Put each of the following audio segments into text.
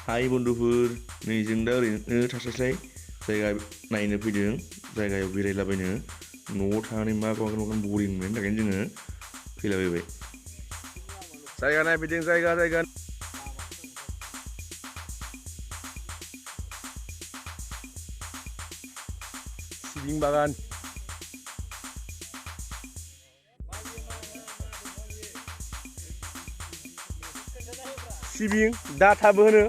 हाय बन्धुफोर नै जों दा ओरैनो थास्लायस्लाय जायगा नायनो फैदों जायगायाव बेरायलाबायनो न'आव थानानै मा खालामगोन बरिं मोननायनि थाखायनो जोङो फैलाबायबाय जायगा नायफैदों जायगा सिबिं बागान सिबिं डाटाबो होनो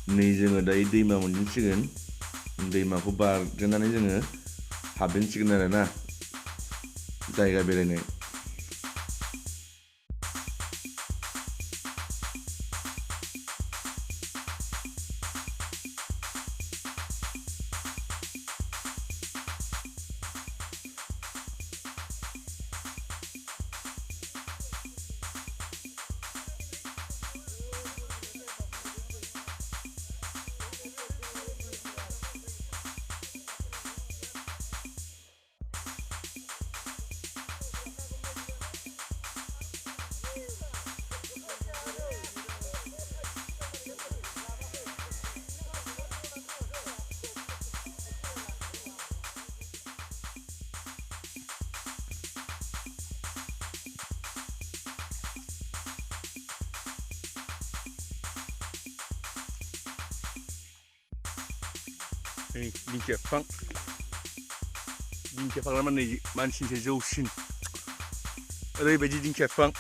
नै जोङो दायो दैमा मोनहैसिगोन दैमाखौ बारदेरनानै जोङो हाबहैसिगोन आरोना जायगा बेरायनो दिंखिया बिफां माने मानसिनिफ्राय जौसिन ओरैबायदि दिंखिया बिफां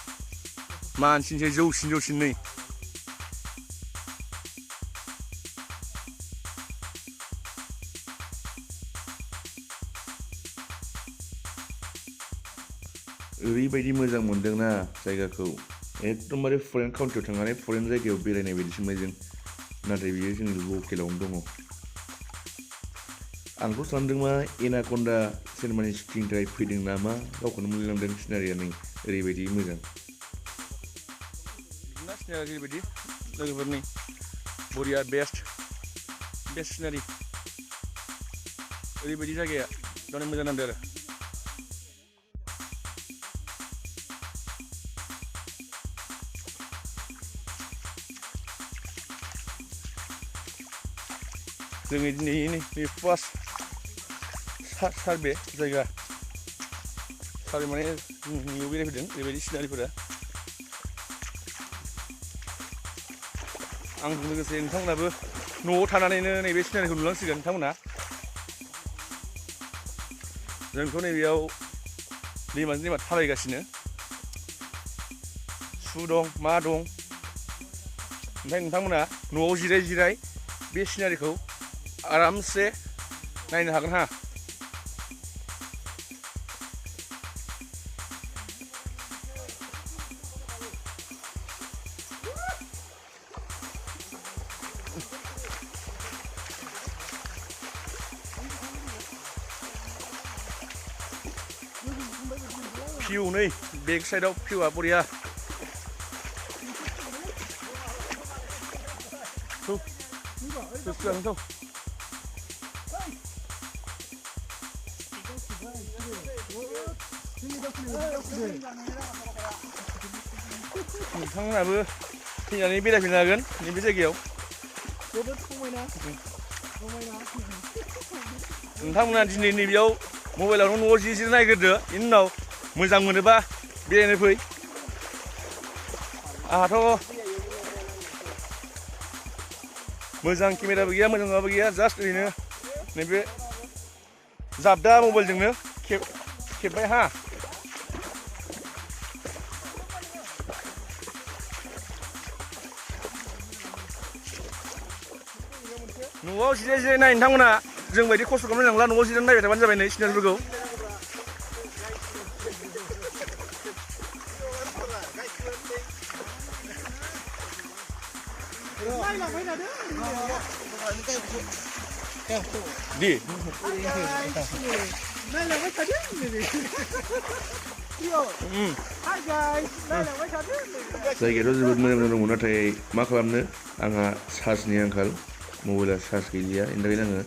मानसिनिफ्राय जौसिन नै ओरैबायदि मोजां मोनदोंना जायगाखौ एकदमबारे फरेन काउन्ट्रियाव थांनानै फरेन जायगायाव बेरायनाय बायदिसो मोनबाय जों नाथाय बेयो जोंनि लकेलावनो दङ आंथ' सानदों मा एनाकन्डा सिनेमानि शुटिंनि थाखाय फैदों नामा गावखौनो मोनलांदों सिनारिया नै ओरैबायदि मोजां सिनारिया ओरैबायदि लोगोफोरनि बरिया बेस्ट सिनारि ओरैबायदि जायगाया दानो मोजां नांदों आरो जोंनि दिनैनि बे फार्स्ट सार्भे जायगा सार्भे माने नुयाव बेरायफैदों ओरैबायदि सिनारिफोरा आंजों लोगोसे नोंथांमोनाबो न'आव थानानैनो नैबे सिनारिखौ नुलांसिगोन नोंथांमोना जोंथ' नैबेयाव दैमाजों दैमा थाबायगासिनो सु दं मा दं ओमफ्राय नोंथांमोना न'आव जिराय बे सिनारिखौ आरामसे नायनो हागोन हा view नै back side-आव view-आ बरिया नोंथांमोनाबो फैनानै बेरायफैनो हागोन नैबे जायगायाव नोंथांमोना दिनै नैबेयाव मबाइलावनो न'आव जिरायना नायग्रोदो बेनि उनाव मोजां मोनोबा बेरायनो फै आंहाथ' मोजां केमेराबो गैया मोजां माबाबो गैया जास्ट ओरैनो नैबे जाबदा मबाइलजोंनो खेबबाय हा न'आव जिरायनाय नोंथांमोना जोंबायदि खस्थ' खालामनो नांला न'आव जिरायनानै नायबाय थाबानो जाबाय नै सिनारिफोरखौ दे जायगायाथ' जोबोद मोजां मोजां दङ नाथाय मा खालामनो आंहा चार्जनि आंखाल मबाइला चार्ज गैलिया बेनि थाखायनो आङो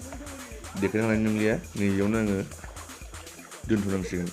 देखायनो हानाय नंलिया नैबेयावनो आङो दोनथ'नांसिगोन